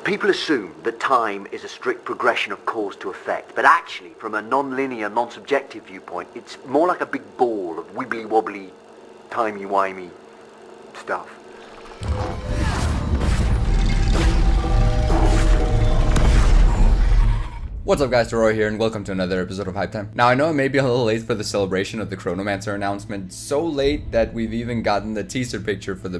People assume that time is a strict progression of cause to effect, but actually, from a non-linear, non-subjective viewpoint, it's more like a big ball of wibbly-wobbly, timey-wimey stuff. What's up guys, Deroir here and welcome to another episode of Hype Time. Now I know I may be a little late for the celebration of the Chronomancer announcement, so late that we've even gotten the teaser picture for the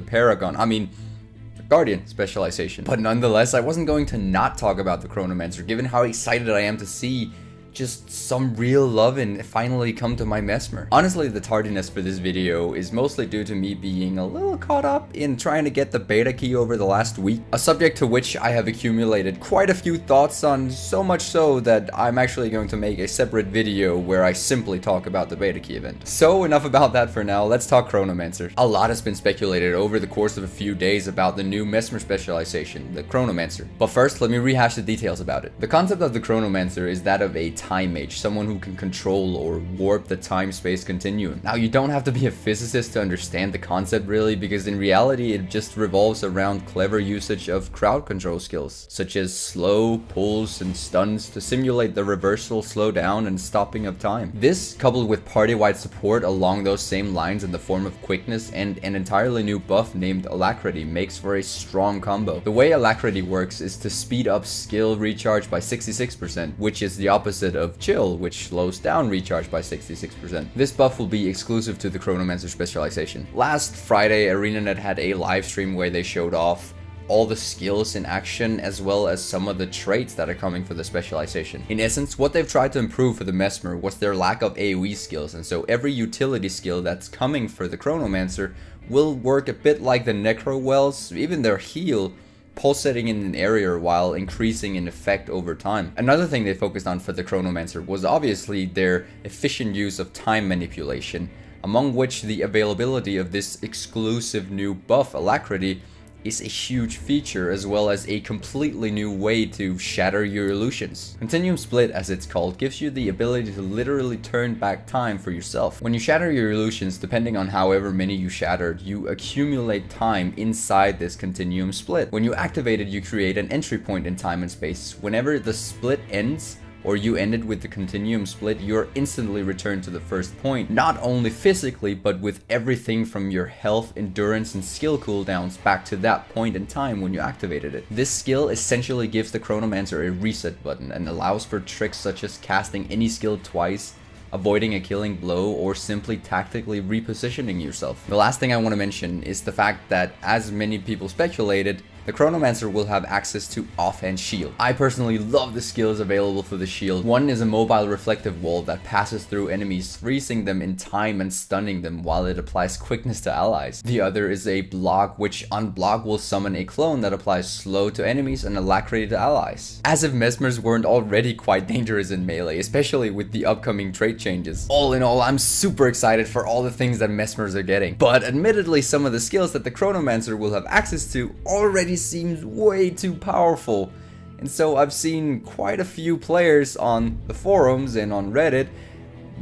Guardian specialization. But nonetheless, I wasn't going to not talk about the Chronomancer, given how excited I am to see just some real love and finally come to my mesmer. Honestly, the tardiness for this video is mostly due to me being a little caught up in trying to get the beta key over the last week, a subject to which I have accumulated quite a few thoughts on, so much so that I'm actually going to make a separate video where I simply talk about the beta key event. So enough about that for now, let's talk Chronomancer. A lot has been speculated over the course of a few days about the new mesmer specialization, the Chronomancer. But first, let me rehash the details about it. The concept of the Chronomancer is that of a time mage, someone who can control or warp the time-space continuum. Now, you don't have to be a physicist to understand the concept really, because in reality it just revolves around clever usage of crowd control skills, such as slow, pulls, and stuns to simulate the reversal, slowdown, and stopping of time. This, coupled with party-wide support along those same lines in the form of quickness and an entirely new buff named Alacrity, makes for a strong combo. The way Alacrity works is to speed up skill recharge by 66%, which is the opposite of Chill, which slows down recharge by 66%. This buff will be exclusive to the Chronomancer specialization. Last Friday, ArenaNet had a live stream where they showed off all the skills in action as well as some of the traits that are coming for the specialization. In essence, what they've tried to improve for the mesmer was their lack of AoE skills, and so every utility skill that's coming for the Chronomancer will work a bit like the Necro Wells, even their heal, pulsating in an area while increasing in effect over time. Another thing they focused on for the Chronomancer was obviously their efficient use of time manipulation, among which the availability of this exclusive new buff, Alacrity, is a huge feature, as well as a completely new way to shatter your illusions. Continuum Split, as it's called, gives you the ability to literally turn back time for yourself. When you shatter your illusions, depending on however many you shattered, you accumulate time inside this Continuum Split. When you activate it, you create an entry point in time and space. Whenever the split ends, or you ended with the Continuum Split, you're instantly returned to the first point, not only physically, but with everything from your health, endurance, and skill cooldowns back to that point in time when you activated it. This skill essentially gives the Chronomancer a reset button and allows for tricks such as casting any skill twice, avoiding a killing blow, or simply tactically repositioning yourself. The last thing I want to mention is the fact that, as many people speculated, the Chronomancer will have access to offhand shield. I personally love the skills available for the shield. One is a mobile reflective wall that passes through enemies, freezing them in time and stunning them while it applies quickness to allies. The other is a block, which on block will summon a clone that applies slow to enemies and alacrity to allies. As if mesmers weren't already quite dangerous in melee, especially with the upcoming trait changes. All in all, I'm super excited for all the things that mesmers are getting. But admittedly, some of the skills that the Chronomancer will have access to already seems way too powerful, and so I've seen quite a few players on the forums and on Reddit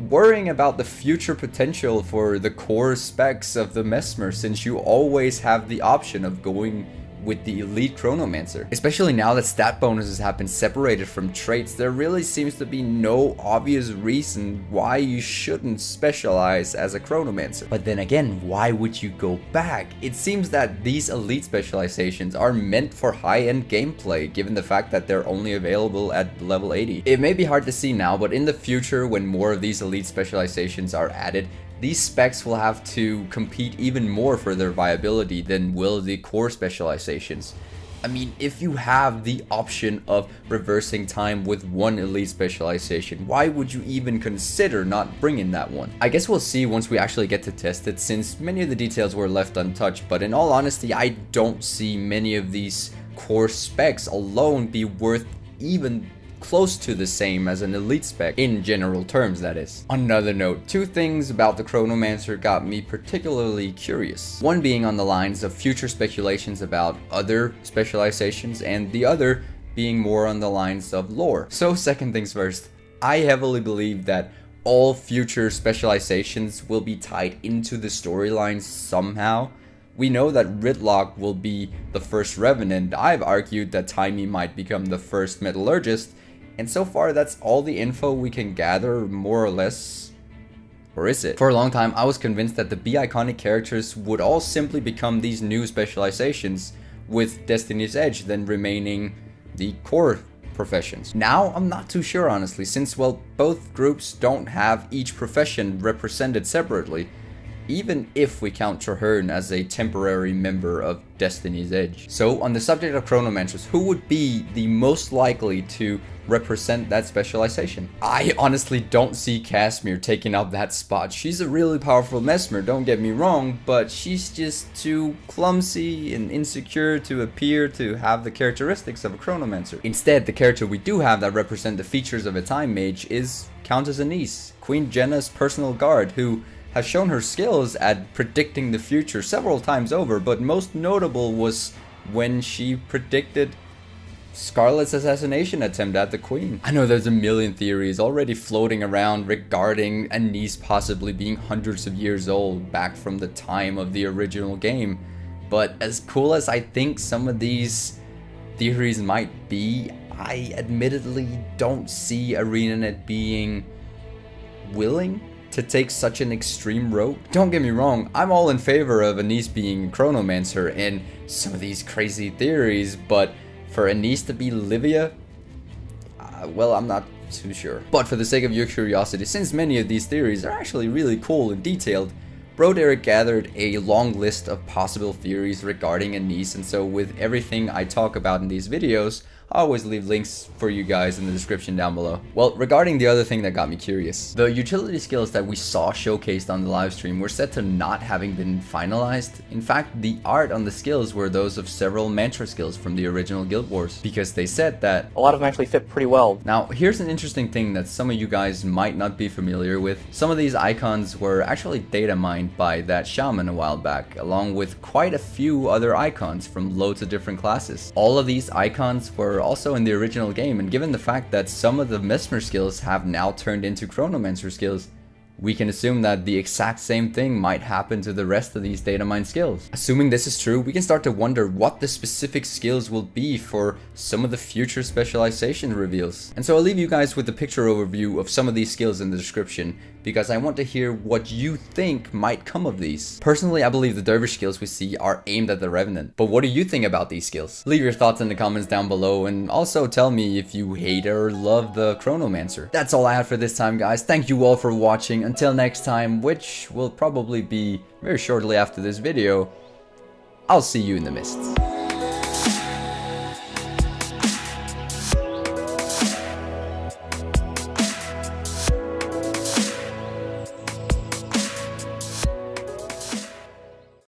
worrying about the future potential for the core specs of the mesmer, since you always have the option of going with the elite Chronomancer. Especially now that stat bonuses have been separated from traits, there really seems to be no obvious reason why you shouldn't specialize as a Chronomancer. But then again, why would you go back? It seems that these elite specializations are meant for high-end gameplay, given the fact that they're only available at level 80. It may be hard to see now, but in the future, when more of these elite specializations are added, these specs will have to compete even more for their viability than will the core specializations. I mean, if you have the option of reversing time with one elite specialization, why would you even consider not bringing that one? I guess we'll see once we actually get to test it, since many of the details were left untouched, but in all honesty, I don't see many of these core specs alone be worth even close to the same as an elite spec, in general terms that is. On another note, two things about the Chronomancer got me particularly curious. One being on the lines of future speculations about other specializations, and the other being more on the lines of lore. So second things first, I heavily believe that all future specializations will be tied into the storylines somehow, We know that Ridlock will be the first Revenant. I've argued that Timey might become the first Metallurgist, and so far that's all the info we can gather, more or less. Or is it? For a long time I was convinced that the B-iconic characters would all simply become these new specializations, with Destiny's Edge then remaining the core professions. Now I'm not too sure honestly, since well, both groups don't have each profession represented separately, even if we count Traherne as a temporary member of Destiny's Edge. So on the subject of Chronomancers, who would be the most likely to represent that specialization? I honestly don't see Casimir taking up that spot. She's a really powerful mesmer, don't get me wrong, but she's just too clumsy and insecure to appear to have the characteristics of a Chronomancer. Instead, the character we do have that represent the features of a time mage is Countess Anise, Queen Jenna's personal guard, who has shown her skills at predicting the future several times over, but most notable was when she predicted Scarlet's assassination attempt at the Queen. I know there's a million theories already floating around regarding Anise possibly being hundreds of years old back from the time of the original game, but as cool as I think some of these theories might be, I admittedly don't see ArenaNet being willing to take such an extreme road. Don't get me wrong, I'm all in favor of Anise being a Chronomancer and some of these crazy theories, but for Anise to be Livia, well, I'm not too sure. But for the sake of your curiosity, since many of these theories are actually really cool and detailed, Bro Derek gathered a long list of possible theories regarding Anise, and so with everything I talk about in these videos, I always leave links for you guys in the description down below. Well, regarding the other thing that got me curious, the utility skills that we saw showcased on the live stream were said to not having been finalized. In fact, the art on the skills were those of several mantra skills from the original Guild Wars, because they said that a lot of them actually fit pretty well. Now, here's an interesting thing that some of you guys might not be familiar with. Some of these icons were actually data mined by that shaman a while back, along with quite a few other icons from loads of different classes. All of these icons were also in the original game, and given the fact that some of the mesmer skills have now turned into Chronomancer skills, we can assume that the exact same thing might happen to the rest of these data mine skills. Assuming this is true, we can start to wonder what the specific skills will be for some of the future specialization reveals. And so I'll leave you guys with a picture overview of some of these skills in the description, because I want to hear what you think might come of these. Personally, I believe the dervish skills we see are aimed at the Revenant, but what do you think about these skills? Leave your thoughts in the comments down below, and also tell me if you hate or love the Chronomancer. That's all I have for this time, guys. Thank you all for watching. Until next time, which will probably be very shortly after this video, I'll see you in the mists.